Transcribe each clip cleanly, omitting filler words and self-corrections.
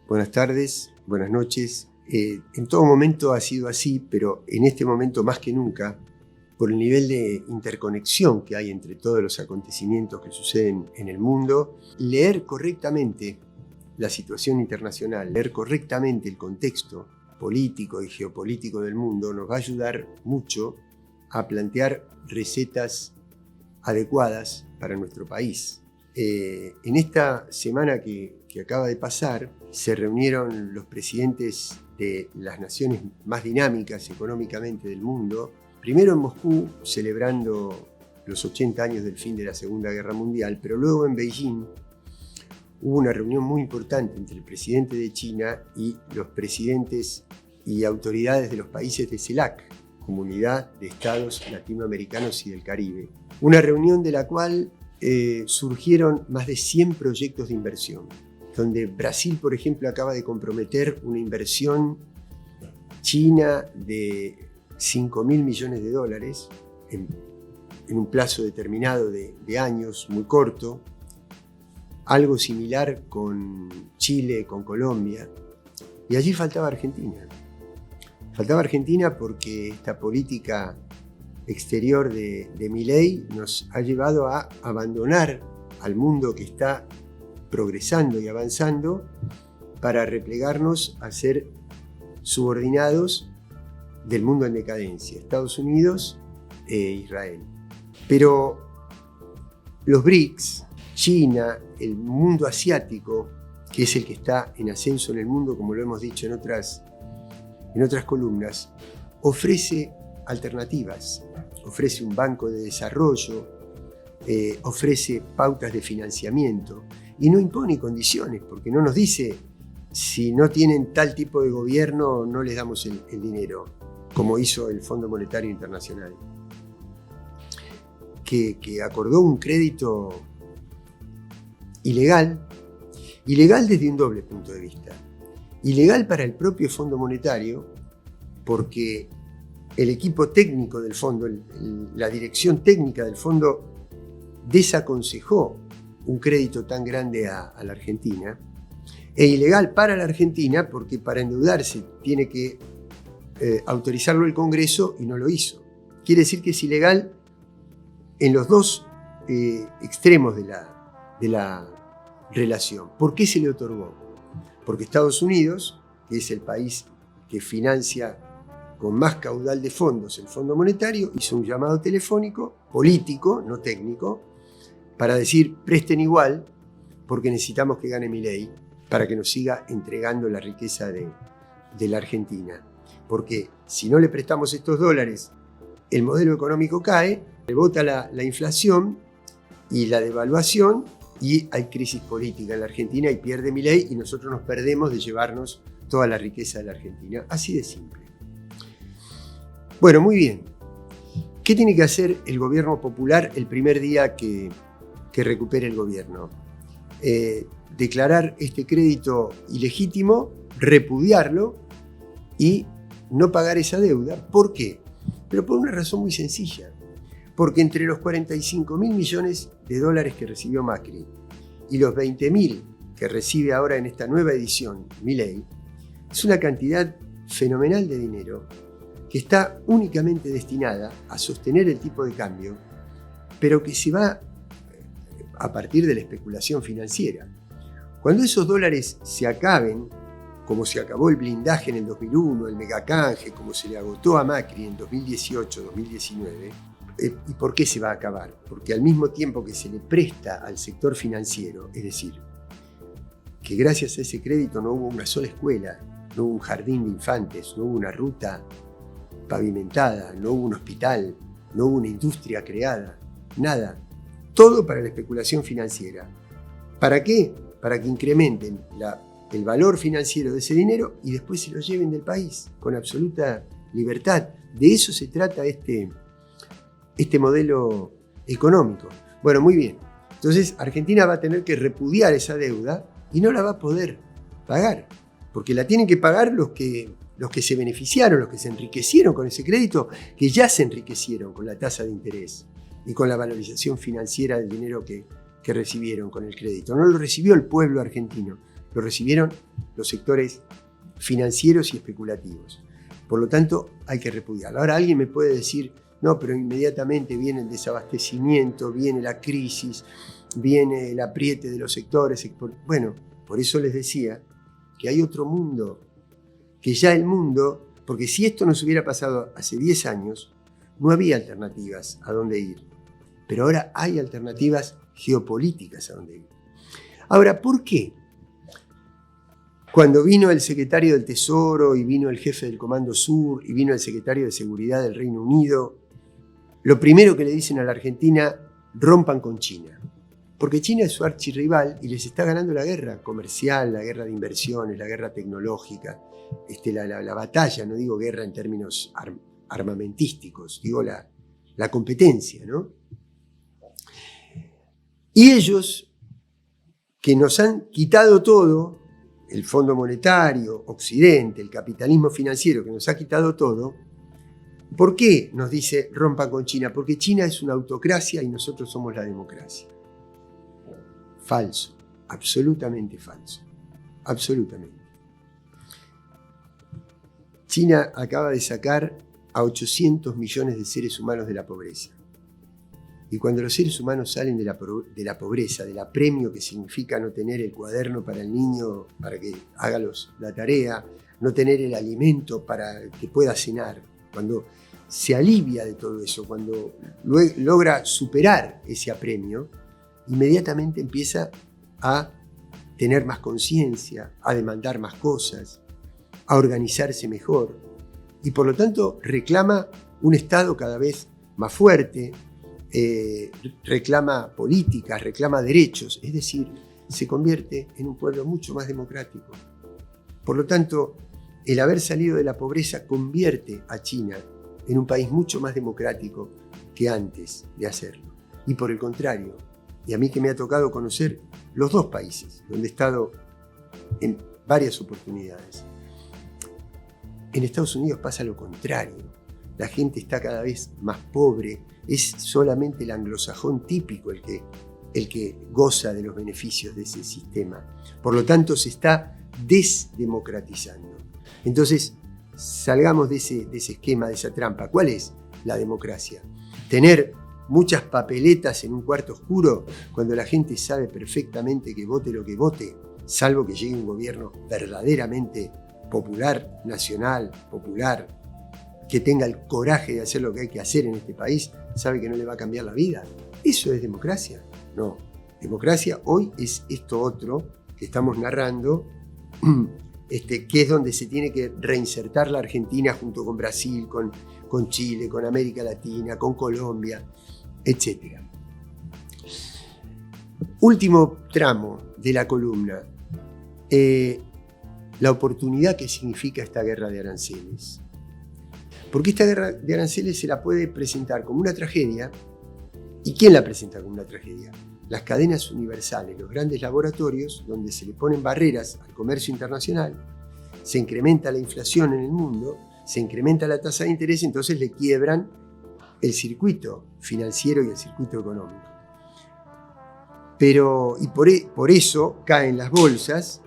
Buenas tardes, buenas noches. En todo momento ha sido así, pero en este momento más que nunca, por el nivel de interconexión que hay entre todos los acontecimientos que suceden en el mundo, leer correctamente la situación internacional, leer correctamente el contexto político y geopolítico del mundo nos va a ayudar mucho a plantear recetas adecuadas para nuestro país. En esta semana que acaba de pasar, se reunieron los presidentes de las naciones más dinámicas económicamente del mundo, primero en Moscú, celebrando los 80 años del fin de la Segunda Guerra Mundial, pero luego en Beijing hubo una reunión muy importante entre el presidente de China y los presidentes y autoridades de los países de CELAC, Comunidad de Estados Latinoamericanos y del Caribe. Una reunión de la cual surgieron más de 100 proyectos de inversión, donde Brasil, por ejemplo, acaba de comprometer una inversión china de 5.000 millones de dólares en un plazo determinado de años, muy corto. Algo similar con Chile, con Colombia. Y allí faltaba Argentina. Faltaba Argentina porque esta política exterior de Milei nos ha llevado a abandonar al mundo que está progresando y avanzando para replegarnos a ser subordinados del mundo en decadencia, Estados Unidos e Israel. Pero los BRICS, China, el mundo asiático, que es el que está en ascenso en el mundo, como lo hemos dicho en otras columnas, ofrece alternativas, ofrece un banco de desarrollo, ofrece pautas de financiamiento y no impone condiciones, porque no nos dice si no tienen tal tipo de gobierno no les damos el dinero, como hizo el Fondo Monetario Internacional, que acordó un crédito ilegal desde un doble punto de vista. Ilegal para el propio Fondo Monetario, porque el equipo técnico del fondo, la dirección técnica del fondo, desaconsejó un crédito tan grande a la Argentina, e ilegal para la Argentina porque para endeudarse tiene que autorizarlo el Congreso y no lo hizo. Quiere decir que es ilegal en los dos extremos de la relación. ¿Por qué se le otorgó? Porque Estados Unidos, que es el país que financia con más caudal de fondos el Fondo Monetario, hizo un llamado telefónico, político, no técnico, para decir presten igual porque necesitamos que gane Milei para que nos siga entregando la riqueza de la Argentina. Porque si no le prestamos estos dólares, el modelo económico cae, rebota la inflación y la devaluación y hay crisis política en la Argentina y pierde Milei y nosotros nos perdemos de llevarnos toda la riqueza de la Argentina. Así de simple. Bueno, muy bien. ¿Qué tiene que hacer el gobierno popular el primer día que recupere el gobierno? Declarar este crédito ilegítimo, repudiarlo y no pagar esa deuda. ¿Por qué? Pero por una razón muy sencilla. Porque entre los 45.000 millones de dólares que recibió Macri y los 20.000 que recibe ahora en esta nueva edición Milei, es una cantidad fenomenal de dinero que está únicamente destinada a sostener el tipo de cambio, pero que se va a partir de la especulación financiera. Cuando esos dólares se acaben, como se acabó el blindaje en el 2001, el megacanje, como se le agotó a Macri en 2018-2019, ¿y por qué se va a acabar? Porque al mismo tiempo que se le presta al sector financiero, es decir, que gracias a ese crédito no hubo una sola escuela, no hubo un jardín de infantes, no hubo una ruta pavimentada, no hubo un hospital, no hubo una industria creada, nada. Todo para la especulación financiera. ¿Para qué? Para que incrementen el valor financiero de ese dinero y después se lo lleven del país con absoluta libertad. De eso se trata este modelo económico. Bueno, muy bien. Entonces Argentina va a tener que repudiar esa deuda y no la va a poder pagar, porque la tienen que pagar los que se beneficiaron, los que se enriquecieron con ese crédito, que ya se enriquecieron con la tasa de interés y con la valorización financiera del dinero que recibieron con el crédito. No lo recibió el pueblo argentino, lo recibieron los sectores financieros y especulativos. Por lo tanto, hay que repudiarlo. Ahora alguien me puede decir, no, pero inmediatamente viene el desabastecimiento, viene la crisis, viene el apriete de los sectores. Bueno, por eso les decía que hay otro mundo, que ya el mundo, porque si esto nos hubiera pasado hace 10 años, no había alternativas a dónde ir. Pero ahora hay alternativas geopolíticas a dónde ir. Ahora, ¿por qué? Cuando vino el secretario del Tesoro y vino el jefe del Comando Sur y vino el secretario de Seguridad del Reino Unido, lo primero que le dicen a la Argentina, rompan con China. Porque China es su archirrival y les está ganando la guerra comercial, la guerra de inversiones, la guerra tecnológica, la batalla, no digo guerra en términos armamentísticos, digo la competencia, ¿no? Y ellos, que nos han quitado todo, el Fondo Monetario, Occidente, el capitalismo financiero que nos ha quitado todo, ¿por qué nos dice rompan con China? Porque China es una autocracia y nosotros somos la democracia. Falso, absolutamente falso, absolutamente. China acaba de sacar a 800 millones de seres humanos de la pobreza. Y cuando los seres humanos salen de la pobreza, del apremio que significa no tener el cuaderno para el niño para que haga la tarea, no tener el alimento para que pueda cenar, cuando se alivia de todo eso, cuando logra superar ese apremio, inmediatamente empieza a tener más conciencia, a demandar más cosas, a organizarse mejor y por lo tanto reclama un Estado cada vez más fuerte, reclama políticas, reclama derechos, es decir, se convierte en un pueblo mucho más democrático. Por lo tanto, el haber salido de la pobreza convierte a China en un país mucho más democrático que antes de hacerlo. Y por el contrario, y a mí que me ha tocado conocer los dos países, donde he estado en varias oportunidades, en Estados Unidos pasa lo contrario. La gente está cada vez más pobre, es solamente el anglosajón típico el que goza de los beneficios de ese sistema. Por lo tanto, se está desdemocratizando. Entonces, salgamos de ese esquema, de esa trampa. ¿Cuál es la democracia? Tener muchas papeletas en un cuarto oscuro cuando la gente sabe perfectamente que vote lo que vote, salvo que llegue un gobierno verdaderamente popular, nacional, popular, que tenga el coraje de hacer lo que hay que hacer en este país, sabe que no le va a cambiar la vida. ¿Eso es democracia? No. Democracia hoy es esto otro que estamos narrando, que es donde se tiene que reinsertar la Argentina junto con Brasil, con Chile, con América Latina, con Colombia, etc. Último tramo de la columna. La oportunidad que significa esta guerra de aranceles. Porque esta guerra de aranceles se la puede presentar como una tragedia. ¿Y quién la presenta como una tragedia? Las cadenas universales, los grandes laboratorios donde se le ponen barreras al comercio internacional, se incrementa la inflación en el mundo, se incrementa la tasa de interés, entonces le quiebran el circuito financiero y el circuito económico. Y por eso caen las bolsas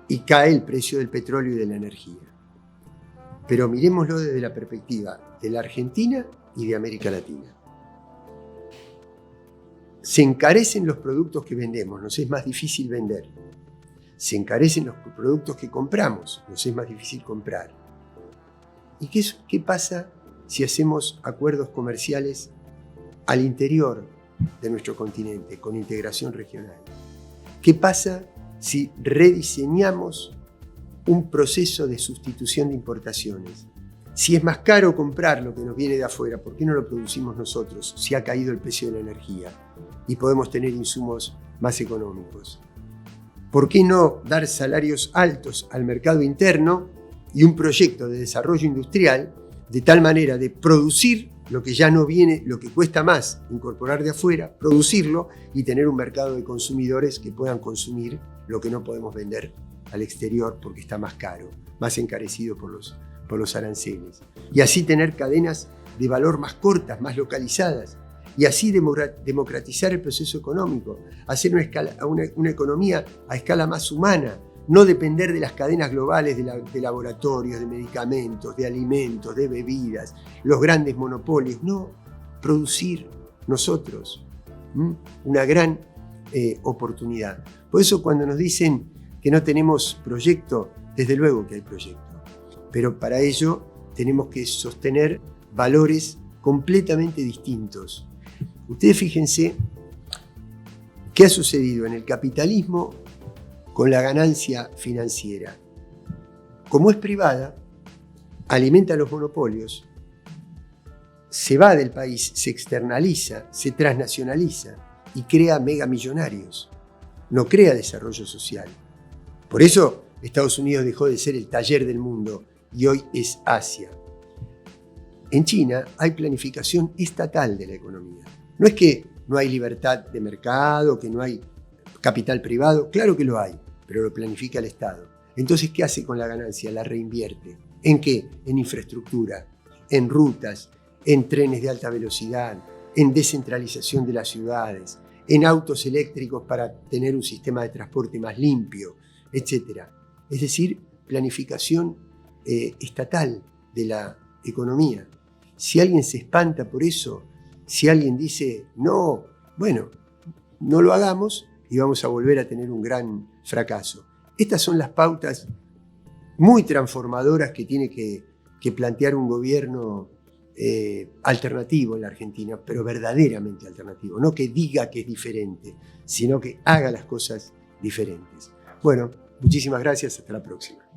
y cae el precio del petróleo y de la energía. Pero miremoslo desde la perspectiva de la Argentina y de América Latina. Se encarecen los productos que vendemos, nos es más difícil vender. Se encarecen los productos que compramos, nos es más difícil comprar. ¿Y qué pasa si hacemos acuerdos comerciales al interior de nuestro continente, con integración regional? ¿Qué pasa si rediseñamos un proceso de sustitución de importaciones? Si es más caro comprar lo que nos viene de afuera, ¿por qué no lo producimos nosotros si ha caído el precio de la energía y podemos tener insumos más económicos? ¿Por qué no dar salarios altos al mercado interno y un proyecto de desarrollo industrial de tal manera de producir lo que ya no viene, lo que cuesta más incorporar de afuera, producirlo y tener un mercado de consumidores que puedan consumir lo que no podemos vender al exterior porque está más caro, más encarecido por los aranceles? Y así tener cadenas de valor más cortas, más localizadas, y así democratizar el proceso económico, hacer una economía a escala más humana, no depender de las cadenas globales de laboratorios, de medicamentos, de alimentos, de bebidas, los grandes monopolios, no, producir nosotros. Una gran oportunidad. Por eso cuando nos dicen que no tenemos proyecto, desde luego que hay proyecto, pero para ello tenemos que sostener valores completamente distintos. Ustedes fíjense qué ha sucedido en el capitalismo con la ganancia financiera. Como es privada, alimenta los monopolios, se va del país, se externaliza, se transnacionaliza y crea megamillonarios. No crea desarrollo social. Por eso Estados Unidos dejó de ser el taller del mundo y hoy es Asia. En China hay planificación estatal de la economía. No es que no hay libertad de mercado, que no hay capital privado, claro que lo hay, pero lo planifica el Estado. Entonces, ¿qué hace con la ganancia? La reinvierte. ¿En qué? En infraestructura, en rutas, en trenes de alta velocidad, en descentralización de las ciudades, en autos eléctricos para tener un sistema de transporte más limpio, etc. Es decir, planificación estatal de la economía. Si alguien se espanta por eso, si alguien dice, no, bueno, no lo hagamos y vamos a volver a tener un gran fracaso. Estas son las pautas muy transformadoras que tiene que plantear un gobierno alternativo en la Argentina, pero verdaderamente alternativo. No que diga que es diferente, sino que haga las cosas diferentes. Bueno, muchísimas gracias. Hasta la próxima.